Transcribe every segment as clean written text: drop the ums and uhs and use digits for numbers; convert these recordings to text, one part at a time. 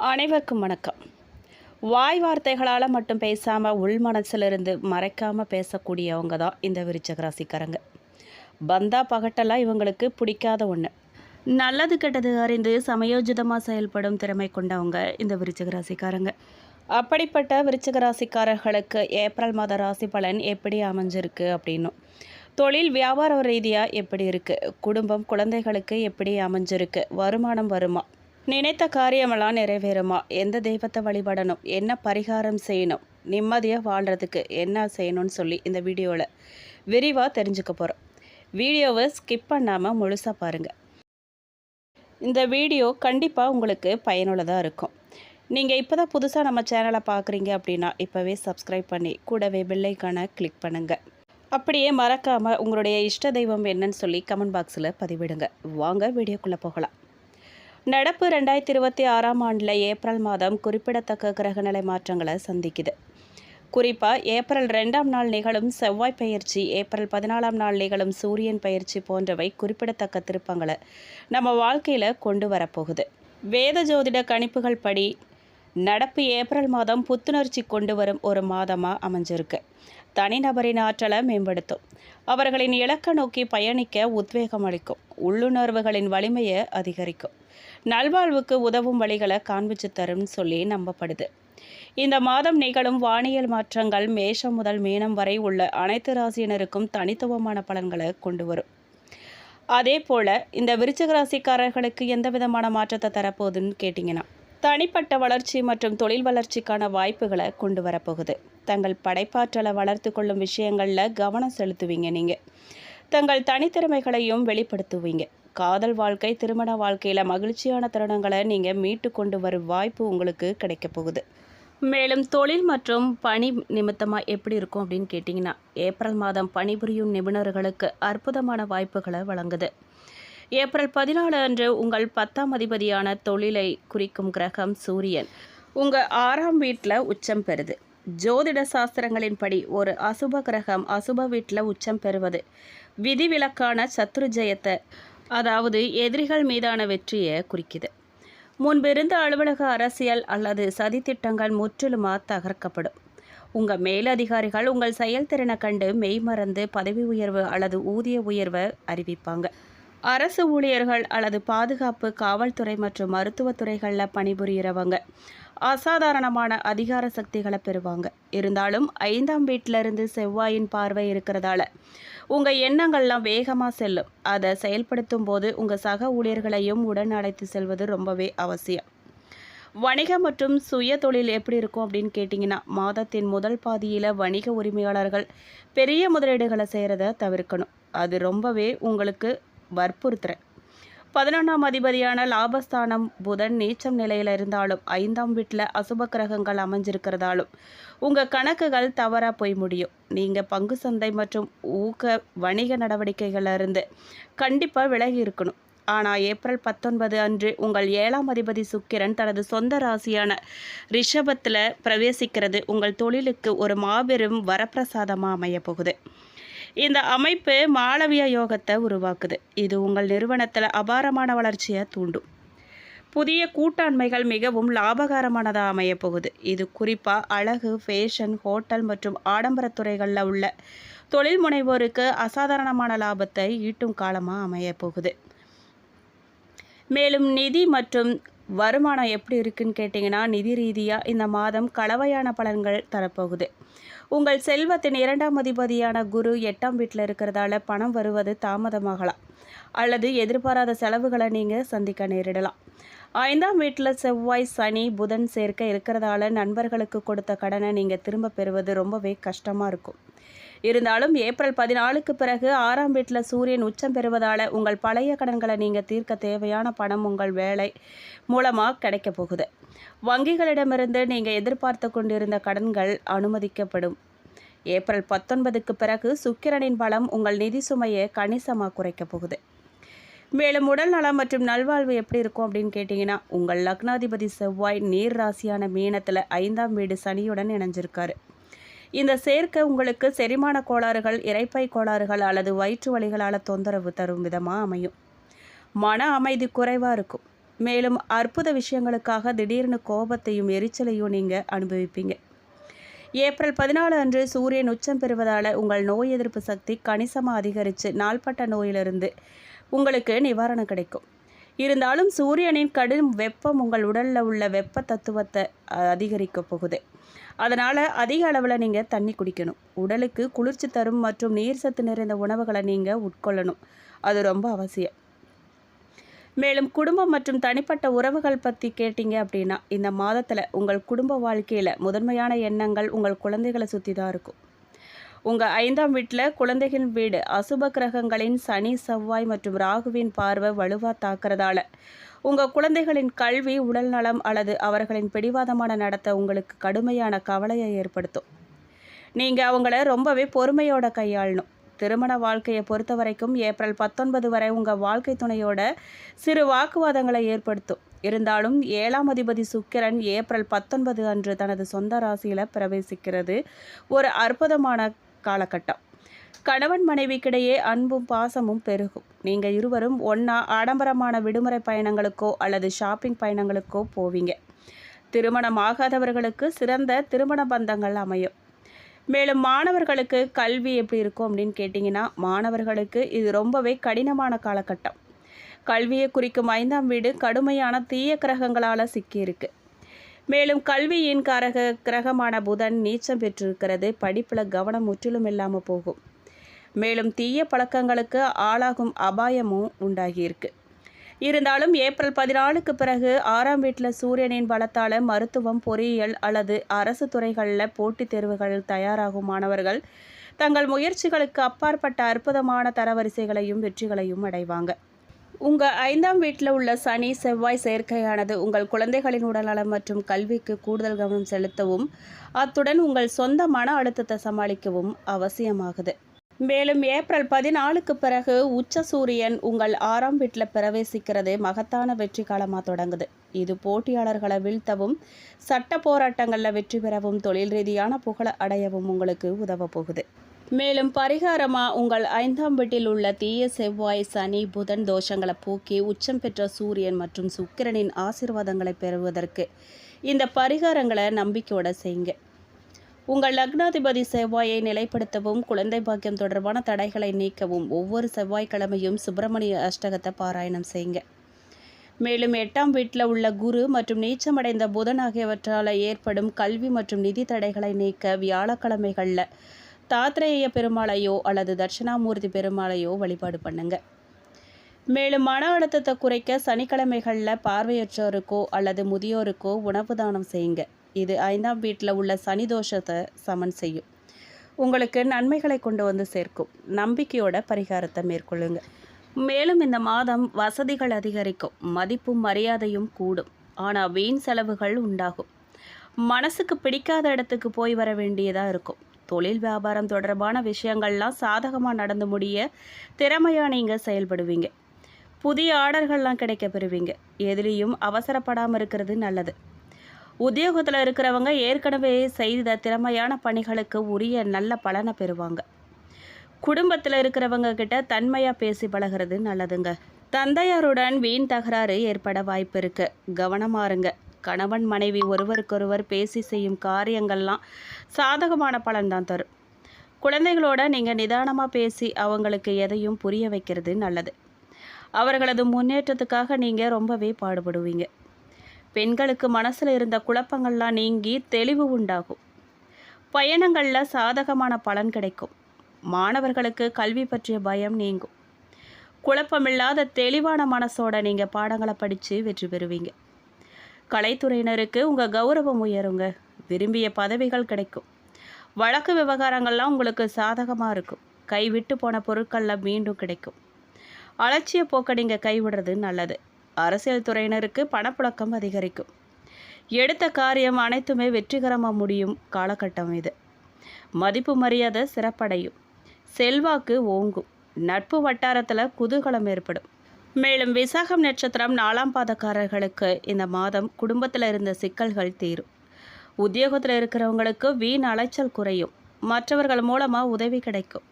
அனைவருக்கும் வணக்கம். வாய் வார்த்தைகளால் மட்டும் பேசாமல் உள் மனசிலிருந்து மறைக்காமல் பேசக்கூடியவங்க தான் இந்த விருச்சிக ராசிக்காரங்க. பந்தா பகட்டெல்லாம் இவங்களுக்கு பிடிக்காத ஒன்று. நல்லது கெட்டது அறிந்து சமயோஜிதமாக செயல்படும் திறமை கொண்டவங்க இந்த விருச்சிக ராசிக்காரங்க. அப்படிப்பட்ட விருச்சிக ராசிக்காரர்களுக்கு ஏப்ரல் மாத ராசி பலன் எப்படி அமைஞ்சிருக்கு அப்படின்னும், தொழில் வியாபார ரீதியாக எப்படி இருக்குது, குடும்பம் குழந்தைகளுக்கு எப்படி அமைஞ்சிருக்கு, வருமானம் வருமா, நினைத்த காரியமெல்லாம் நிறைவேறுமா, எந்த தெய்வத்தை வழிபடணும், என்ன பரிகாரம் செய்யணும், நிம்மதியாக வாழ்கிறதுக்கு என்ன செய்யணும்னு சொல்லி இந்த வீடியோவில் விரிவாக தெரிஞ்சுக்க போகிறோம். வீடியோவை ஸ்கிப் பண்ணாமல் முழுசாக பாருங்கள். இந்த வீடியோ கண்டிப்பாக உங்களுக்கு பயனுள்ளதாக இருக்கும். நீங்கள் இப்போ தான் புதுசாக நம்ம சேனலை பார்க்குறீங்க அப்படின்னா இப்போவே சப்ஸ்கிரைப் பண்ணி கூடவே பெல் ஐகானை கிளிக் பண்ணுங்கள். அப்படியே மறக்காமல் உங்களுடைய இஷ்ட தெய்வம் என்னன்னு சொல்லி கமெண்ட் பாக்ஸில் பதிவிடுங்க. வாங்க வீடியோக்குள்ளே போகலாம். நடப்பு 2026ஆம் ஆண்டில் ஏப்ரல் மாதம் குறிப்பிடத்தக்க கிரகநிலை மாற்றங்களை சந்திக்குது. குறிப்பாக ஏப்ரல் 2ஆம் நாள் நிகழும் செவ்வாய் பயிற்சி, ஏப்ரல் 14ஆம் நாள் நிகழும் சூரியன் பயிற்சி போன்றவை குறிப்பிடத்தக்க திருப்பங்களை நம்ம வாழ்க்கையில் கொண்டு வரப்போகுது. வேத ஜோதிட கணிப்புகள் படி நடப்பு ஏப்ரல் மாதம் புத்துணர்ச்சி கொண்டு வரும் ஒரு மாதமாக அமைஞ்சிருக்கு. தனிநபரின் ஆற்றலை மேம்படுத்தும், அவர்களின் இலக்கை நோக்கி பயணிக்க உத்வேகம் அளிக்கும், உள்ளுணர்வுகளின் வலிமையை அதிகரிக்கும், நல்வாழ்வுக்கு உதவும் வழிகளை காண்பிச்சு தரும் சொல்லி நம்பப்படுது. இந்த மாதம் நிகழும் வானியல் மாற்றங்கள் மேஷம் முதல் மீனம் வரை உள்ள அனைத்து ராசியினருக்கும் தனித்துவமான பலன்களை கொண்டு வரும். அதே போல் இந்த விருச்சிக ராசிக்காரர்களுக்கு எந்த விதமான மாற்றத்தை தரப்போகுதுன்னு கேட்டிங்கன்னா, தனிப்பட்ட வளர்ச்சி மற்றும் தொழில் வளர்ச்சிக்கான வாய்ப்புகளை கொண்டு வரப்போகுது. தங்கள் படைப்பாற்றலை வளர்த்து கொள்ளும் விஷயங்களில் கவனம் செலுத்துவீங்க. நீங்கள் தங்கள் தனித்திறமைகளையும் வெளிப்படுத்துவீங்க. காதல் வாழ்க்கை, திருமண வாழ்க்கையில் மகிழ்ச்சியான தருணங்களை நீங்கள் மீட்டு கொண்டு வரும் வாய்ப்பு உங்களுக்கு கிடைக்க போகுது. மேலும் தொழில் மற்றும் பணி நிமித்தமாக எப்படி இருக்கும் அப்படின்னு கேட்டிங்கன்னா, ஏப்ரல் மாதம் பணிபுரியும் நிபுணர்களுக்கு அற்புதமான வாய்ப்புகளை வழங்குது. ஏப்ரல் 14 அன்று உங்கள் 10ஆம் அதிபதியான தொழிலை குறிக்கும் கிரகம் சூரியன் உங்கள் 6ஆம் வீட்டில் உச்சம் பெறுது. ஜோதிட சாஸ்திரங்களின்படி ஒரு அசுப கிரகம் அசுப வீட்டில் உச்சம் பெறுவது விதிவிலக்கான சத்ரு ஜெயத்தை, அதாவது எதிரிகள் மீதான வெற்றியை குறிக்குது. முன்பிருந்த அலுவலக அரசியல் அல்லது சதித்திட்டங்கள் முற்றிலுமாக தகர்க்கப்படும். உங்கள் மேலதிகாரிகள் உங்கள் செயல்திறனை கண்டு மெய்மறந்து பதவி உயர்வு அல்லது ஊதிய உயர்வை அறிவிப்பாங்க. அரசு ஊழியர்கள் அல்லது பாதுகாப்பு, காவல்துறை மற்றும் மருத்துவத்துறைகளில் பணிபுரிகிறவங்க அசாதாரணமான அதிகார சக்திகளை பெறுவாங்க. இருந்தாலும் 5ஆம் வீட்டிலிருந்து செவ்வாயின் பார்வை இருக்கிறதால உங்கள் எண்ணங்கள்லாம் வேகமாக செல்லும். அதை செயல்படுத்தும் போது உங்கள் சக ஊழியர்களையும் உடன் அழைத்து செல்வது ரொம்பவே அவசியம். வணிகம் மற்றும் சுய தொழில் எப்படி இருக்கும் அப்படின்னு கேட்டிங்கன்னா, மாதத்தின் முதல் பாதியில் வணிக உரிமையாளர்கள் பெரிய முதலீடுகளை செய்கிறத தவிர்க்கணும். அது ரொம்பவே உங்களுக்கு வற்புறுத்துறேன். 11ஆம் அதிபதியான லாபஸ்தானம் புதன் நீச்சம் நிலையில் இருந்தாலும் 5ஆம் வீட்டில் அசுப கிரகங்கள் அமைஞ்சிருக்கிறதாலும் உங்கள் கணக்குகள் தவறாக போய் முடியும். நீங்கள் பங்கு சந்தை மற்றும் ஊக்க வணிக நடவடிக்கைகளிலிருந்து கண்டிப்பாக விலகி இருக்கணும். ஆனால் ஏப்ரல் 19 அன்று உங்கள் 7ஆம் அதிபதி சுக்கிரன் தனது சொந்த ராசியான ரிஷபத்தில் பிரவேசிக்கிறது உங்கள் தொழிலுக்கு ஒரு மாபெரும் வரப்பிரசாதமாக அமைய போகுது. இந்த அமைப்பு மாளவிய யோகத்தை உருவாக்குது. இது உங்கள் நிறுவனத்தில் அபாரமான வளர்ச்சியை தூண்டும். புதிய கூட்டாண்மைகள் மிகவும் லாபகரமானதாக அமைய போகுது. இது குறிப்பாக அழகு, ஃபேஷன், ஹோட்டல் மற்றும் ஆடம்பரத் துறைகளில் உள்ள தொழில் முனைவோருக்கு அசாதாரணமான லாபத்தை ஈட்டும் காலமாக அமைய போகுது. மேலும் நிதி மற்றும் வருமானம் எப்படி இருக்குன்னு கேட்டிங்கன்னா, நிதி ரீதியாக இந்த மாதம் கலவையான பலன்கள் தரப்போகுது. உங்கள் செல்வத்தின் 2ஆம் அதிபதியான குரு 8ஆம் வீட்டில் இருக்கிறதால பணம் வருவது தாமதமாகலாம் அல்லது எதிர்பாராத செலவுகளை நீங்கள் சந்திக்க நேரிடலாம். 5ஆம் வீட்டில் செவ்வாய், சனி, புதன் சேர்க்க இருக்கிறதால நண்பர்களுக்கு கொடுத்த கடனை நீங்கள் திரும்ப பெறுவது ரொம்பவே கஷ்டமாக இருக்கும். இருந்தாலும் ஏப்ரல் 14க்கு பிறகு 6ஆம் வீட்டில் சூரியன் உச்சம் பெறுவதால் உங்கள் பழைய கடன்களை நீங்கள் தீர்க்க தேவையான பணம் உங்கள் வேலை மூலமாக கிடைக்க போகுது. வங்கிகளிடமிருந்து நீங்கள் எதிர்பார்த்து கொண்டிருந்த கடன்கள் அனுமதிக்கப்படும். ஏப்ரல் 19க்கு பிறகு சுக்கிரனின் பலம் உங்கள் நிதி சுமையை கணிசமாக குறைக்க போகுது. மேலும் உடல் நலம் மற்றும் நல்வாழ்வு எப்படி இருக்கும் அப்படின்னு கேட்டிங்கன்னா, உங்கள் லக்னாதிபதி செவ்வாய் நீர் ராசியான மீனத்தில் 5ஆம் வீடு சனியுடன் இணைஞ்சிருக்காரு. இந்த சேர்க்கை உங்களுக்கு செரிமான கோளாறுகள், இரைப்பை கோளாறுகள் அல்லது வயிற்று வலிகளால் தொந்தரவு தரும் விதமாக அமையும். மன அமைதி குறைவாக இருக்கும். மேலும் அற்புத விஷயங்களுக்காக திடீர்னு கோபத்தையும் எரிச்சலையும் நீங்கள் அனுபவிப்பீங்க. ஏப்ரல் 14 அன்று சூரியன் உச்சம் பெறுவதால் உங்கள் நோய் எதிர்ப்பு சக்தி கணிசமாக அதிகரித்து நாள்பட்ட நோயிலிருந்து உங்களுக்கு நிவாரணம் கிடைக்கும். இருந்தாலும் சூரியனின் கடும் வெப்பம் உங்கள் உடலில் உள்ள வெப்ப தத்துவத்தை அதிகரிக்க போகுது. அதனால் அதிக அளவில் நீங்கள் தண்ணி குடிக்கணும். உடலுக்கு குளிர்ச்சி தரும் மற்றும் நீர் சத்து நிறைந்த உணவுகளை நீங்கள் உட்கொள்ளணும். அது ரொம்ப அவசியம். மேலும் குடும்பம் மற்றும் தனிப்பட்ட உறவுகள் பற்றி கேட்டிங்க அப்படின்னா, இந்த மாதத்தில் உங்கள் குடும்ப வாழ்க்கையில் முதன்மையான எண்ணங்கள் உங்கள் குழந்தைகளை சுற்றி தான் இருக்கும். உங்கள் 5ஆம் வீட்டில் குழந்தைகளின் வீடு அசுப கிரகங்களின் சனி, செவ்வாய் மற்றும் ராகுவின் பார்வை வலுவாக தாக்குறதால உங்கள் குழந்தைகளின் கல்வி, உடல் நலம் அல்லது அவர்களின் பிடிவாதமான நடத்தை உங்களுக்கு கடுமையான கவலையை ஏற்படுத்தும். நீங்கள் அவங்கள ரொம்பவே பொறுமையோட கையாளணும். திருமண வாழ்க்கையை பொறுத்த வரைக்கும் ஏப்ரல் 19 வரை உங்கள் வாழ்க்கை துணையோட சிறு வாக்குவாதங்களை ஏற்படுத்தும். இருந்தாலும் 7ஆம் அதிபதி சுக்கிரன் ஏப்ரல் 19 அன்று தனது சொந்த ராசியில் பிரவேசிக்கிறது ஒரு அற்புதமான காலகட்டம். கணவன் மனைவிக்கிடையே அன்பும் பாசமும் பெருகும். நீங்கள் இருவரும் ஒன்றா ஆடம்பரமான விடுமுறை பயணங்களுக்கோ அல்லது ஷாப்பிங் பயணங்களுக்கோ போவீங்க. திருமணம் ஆகாதவர்களுக்கு சிறந்த திருமண பந்தங்கள் அமையும். மேலும் மாணவர்களுக்கு கல்வி எப்படி இருக்கும் அப்படின்னு கேட்டிங்கன்னா, மாணவர்களுக்கு இது ரொம்பவே கடினமான காலகட்டம். கல்வியை குறிக்கும் 5ஆம் வீடு கடுமையான தீய கிரகங்களால் சிக்கியிருக்கு. மேலும் கல்வியின் கிரகமான புதன் நீச்சம் பெற்றிருக்கிறது. படிப்பில் கவனம் முற்றிலும் இல்லாமல் போகும். மேலும் தீய பழக்கங்களுக்கு ஆளாகும் அபாயமும் உண்டாகியிருக்கு. இருந்தாலும் ஏப்ரல் 14க்கு பிறகு 6ஆம் வீட்டில் சூரியனின் பலத்தால் மருத்துவம், பொறியியல் அல்லது அரசு துறைகளில் போட்டித் தேர்வுகள் தயாராகும் மாணவர்கள் தங்கள் முயற்சிகளுக்கு அப்பாற்பட்ட அற்புதமான தரவரிசைகளையும் வெற்றிகளையும் அடைவாங்க. உங்கள் 5ஆம் வீட்டில் உள்ள சனி, செவ்வாய் சேர்க்கையானது உங்கள் குழந்தைகளின் உடல்நலம் மற்றும் கல்விக்கு கூடுதல் கவனம் செலுத்தவும் அத்துடன் உங்கள் சொந்த மன அழுத்தத்தை சமாளிக்கவும் அவசியமாகுது. மேலும் ஏப்ரல் 14க்கு பிறகு உச்ச சூரியன் உங்கள் 6ஆம் வீட்டில் பிரவேசிக்கிறது மகத்தான வெற்றி காலமாக தொடங்குது. இது போட்டியாளர்களை வீழ்த்தவும், சட்ட போராட்டங்களில் வெற்றி பெறவும், தொழில் ரீதியான புகழ அடையவும் உங்களுக்கு உதவ போகுது. மேலும் பரிகாரமாக உங்கள் 5ஆம் வீட்டில் உள்ள தீய செவ்வாய், சனி, புதன் தோஷங்களை போக்கி உச்சம் பெற்ற சூரியன் மற்றும் சுக்கிரனின் ஆசீர்வாதங்களை பெறுவதற்கு இந்த பரிகாரங்களை நம்பிக்கையோட செய்யுங்க. உங்கள் லக்னாதிபதி செவ்வாயை நிலைப்படுத்தவும், குழந்தை பாக்கியம் தொடர்பான தடைகளை நீக்கவும் ஒவ்வொரு செவ்வாய்க்கிழமையும் சுப்பிரமணிய அஷ்டகத்தை பாராயணம் செய்யுங்க. மேலும் 8ஆம் வீட்டில் உள்ள குரு மற்றும் நீச்சமடைந்த புதன் ஆகியவற்றால் ஏற்படும் கல்வி மற்றும் நிதி தடைகளை நீக்க வியாழக்கிழமைகளில் தாத்ரேய பெருமாளையோ அல்லது தட்சிணாமூர்த்தி பெருமாளையோ வழிபாடு பண்ணுங்க. மேலும் மன அழுத்தத்தை குறைக்க சனிக்கிழமைகளில் பார்வையற்றோருக்கோ அல்லது முதியோருக்கோ உணவு தானம் செய்யுங்க. இது 5ஆம் வீட்டில் உள்ள சனி தோஷத்தை சமன் செய்யும். உங்களுக்கு நன்மைகளை கொண்டு வந்து சேர்க்கும். நம்பிக்கையோட பரிகாரத்தை மேற்கொள்ளுங்க. மேலும் இந்த மாதம் வசதிகள் அதிகரிக்கும், மதிப்பும் மரியாதையும் கூடும். ஆனால் வீண் செலவுகள் உண்டாகும். மனசுக்கு பிடிக்காத இடத்துக்கு போய் வர வேண்டியதாக இருக்கும். தொழில் வியாபாரம் தொடர்பான விஷயங்கள்லாம் சாதகமாக நடந்து முடிய திறமையாக நீங்கள் செயல்படுவீங்க. புதிய ஆர்டர்கள்லாம் கிடைக்க பெறுவீங்க. எதிலையும் அவசரப்படாமல் இருக்கிறது நல்லது. உத்தியோகத்தில் இருக்கிறவங்க ஏற்கனவே செய்த திறமையான பணிகளுக்கு உரிய நல்ல பலனை பெறுவாங்க. குடும்பத்தில் இருக்கிறவங்க கிட்ட தன்மையாக பேசி பழகிறது நல்லதுங்க. தந்தையாருடன் வீண் தகராறு ஏற்பட வாய்ப்பு இருக்கு. கவனமாக இருங்க. கணவன் மனைவி ஒருவருக்கொருவர் பேசி செய்யும் காரியங்கள்லாம் சாதகமான பலன்தான் தரும். குழந்தைகளோட நீங்கள் நிதானமாக பேசி அவங்களுக்கு எதையும் புரிய வைக்கிறது நல்லது. அவர்களது முன்னேற்றத்துக்காக நீங்கள் ரொம்பவே பாடுபடுவீங்க. பெண்களுக்கு மனசில் இருந்த குழப்பங்கள்லாம் நீங்கி தெளிவு உண்டாகும். பயணங்களில் சாதகமான பலன் கிடைக்கும். மாணவர்களுக்கு கல்வி பற்றிய பயம் நீங்கும். குழப்பமில்லாத தெளிவான மனசோட நீங்கள் பாடங்களை படித்து வெற்றி பெறுவீங்க. கலைத்துறையினருக்கு உங்கள் கௌரவம் உயருங்க. விரும்பிய பதவிகள் கிடைக்கும். வழக்கு விவகாரங்கள்லாம் உங்களுக்கு சாதகமாக இருக்கும். கைவிட்டு போன பொருட்களில் மீண்டும் கிடைக்கும். அலட்சிய போக்க நீங்கள் கைவிடுறது நல்லது. அரசியல் துறையினருக்கு பணப்புழக்கம் அதிகரிக்கும். எடுத்த காரியம் அனைத்துமே வெற்றிகரமாக முடியும் காலகட்டம் இது. மதிப்பு மரியாதை சிறப்படையும். செல்வாக்கு ஓங்கும். நட்பு வட்டாரத்தில் குதூகலம் ஏற்படும். மேலும் விசாகம் நட்சத்திரம் 4ஆம் பாதக்காரர்களுக்கு இந்த மாதம் குடும்பத்தில் இருந்த சிக்கல்கள் தீரும். உத்தியோகத்தில் இருக்கிறவங்களுக்கு வீண் அலைச்சல் குறையும். மற்றவர்கள் மூலமாக உதவி கிடைக்கும்.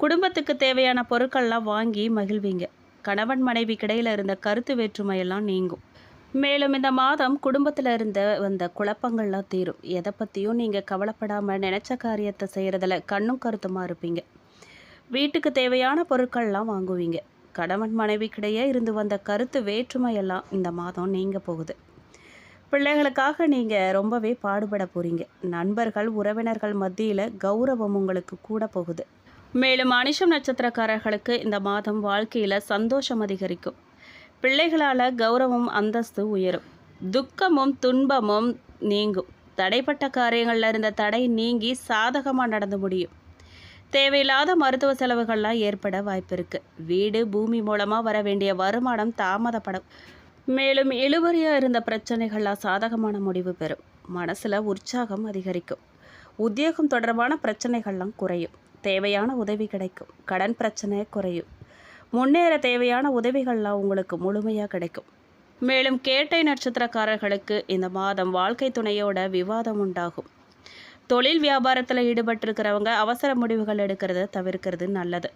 குடும்பத்துக்கு தேவையான பொருட்கள்லாம் வாங்கி மகிழ்வீங்க. கணவன் மனைவி கிடையில் இருந்த கருத்து வேற்றுமையெல்லாம் நீங்கும். மேலும் இந்த மாதம் குடும்பத்தில் இருந்த வந்த குழப்பங்கள்லாம் தீரும். எதை பற்றியும் நீங்கள் கவலைப்படாமல் நினச்ச காரியத்தை செய்கிறதுல கண்ணும் கருத்துமாக இருப்பீங்க. வீட்டுக்கு தேவையான பொருட்கள்லாம் வாங்குவீங்க. கணவன் மனைவிக்கிடையே இருந்து வந்த கருத்து வேற்றுமையெல்லாம் இந்த மாதம் நீங்க போகுது. பிள்ளைகளுக்காக நீங்கள் ரொம்பவே பாடுபட போகிறீங்க. நண்பர்கள் உறவினர்கள் மத்தியில் கௌரவம் உங்களுக்கு கூட போகுது. மேலும் அனிஷம் நட்சத்திரக்காரர்களுக்கு இந்த மாதம் வாழ்க்கையில் சந்தோஷம் அதிகரிக்கும். பிள்ளைகளால் கௌரவம் அந்தஸ்து உயரும். துக்கமும் துன்பமும் நீங்கும். தடைப்பட்ட காரியங்களில் இருந்த தடை நீங்கி சாதகமாக நடந்து முடியும். தேவையில்லாத மருத்துவ செலவுகள்லாம் ஏற்பட வாய்ப்பு இருக்குது. வீடு பூமி மூலமாக வர வேண்டிய வருமானம் தாமதப்படும். மேலும் இழுபறியாக இருந்த பிரச்சனைகள்லாம் சாதகமான முடிவு பெறும். மனசில் உற்சாகம் அதிகரிக்கும். உத்தியோகம் தொடர்பான பிரச்சனைகள்லாம் குறையும். தேவையான உதவி கிடைக்கும். கடன் பிரச்சனை குறையும். முன்னேற தேவையான உதவிகள்லாம் உங்களுக்கு முழுமையாக கிடைக்கும். மேலும் கேட்டை நட்சத்திரக்காரர்களுக்கு இந்த மாதம் வாழ்க்கை துணையோட விவாதம் உண்டாகும். தொழில் வியாபாரத்தில் ஈடுபட்டிருக்கிறவங்க அவசர முடிவுகள் எடுக்கிறத தவிர்க்கிறது நல்லது.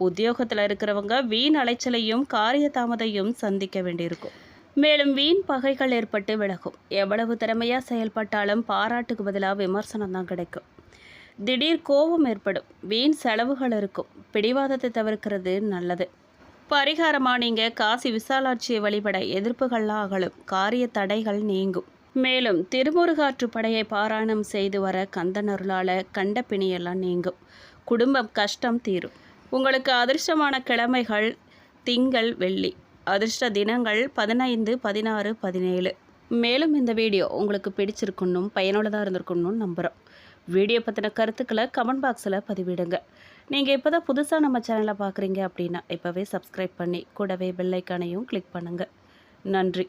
உத்தியோகத்தில் இருக்கிறவங்க வீண் அலைச்சலையும் காரிய தாமதையும் சந்திக்க வேண்டியிருக்கும். மேலும் வீண் பகைகள் ஏற்பட்டு விலகும். எவ்வளவு திறமையாக செயல்பட்டாலும் பாராட்டுக்கு பதிலாக விமர்சனம் தான் கிடைக்கும். திடீர் கோபம் ஏற்படும். வீண் செலவுகள் இருக்கும். பிடிவாதத்தை தவிர்க்கிறது நல்லது. பரிகாரமாக நீங்கள் காசி விசாலாட்சியை வழிபட எதிர்ப்புகள்லாம் அகலும். காரிய தடைகள் நீங்கும். மேலும் திருமுருகாற்று படையை பாராயணம் செய்து வர கந்தனருளால் கண்ட பிணியெல்லாம் நீங்கும். குடும்பம் கஷ்டம் தீரும். உங்களுக்கு அதிர்ஷ்டமான கிழமைகள் திங்கள் வெள்ளி. அதிர்ஷ்ட தினங்கள் 15, 16, 17. மேலும் இந்த வீடியோ உங்களுக்கு பிடிச்சிருக்கணும் பயனுள்ளதாக இருந்திருக்கணும்னு நம்புகிறோம். வீடியோ பற்றின கருத்துக்களை கமெண்ட் பாக்ஸில் பதிவிடுங்க. நீங்கள் இப்போ தான் புதுசாக நம்ம சேனலை பார்க்குறீங்க அப்படின்னா இப்போவே சப்ஸ்கிரைப் பண்ணி கூடவே பெல் ஐக்கானையும் கிளிக் பண்ணுங்கள். நன்றி.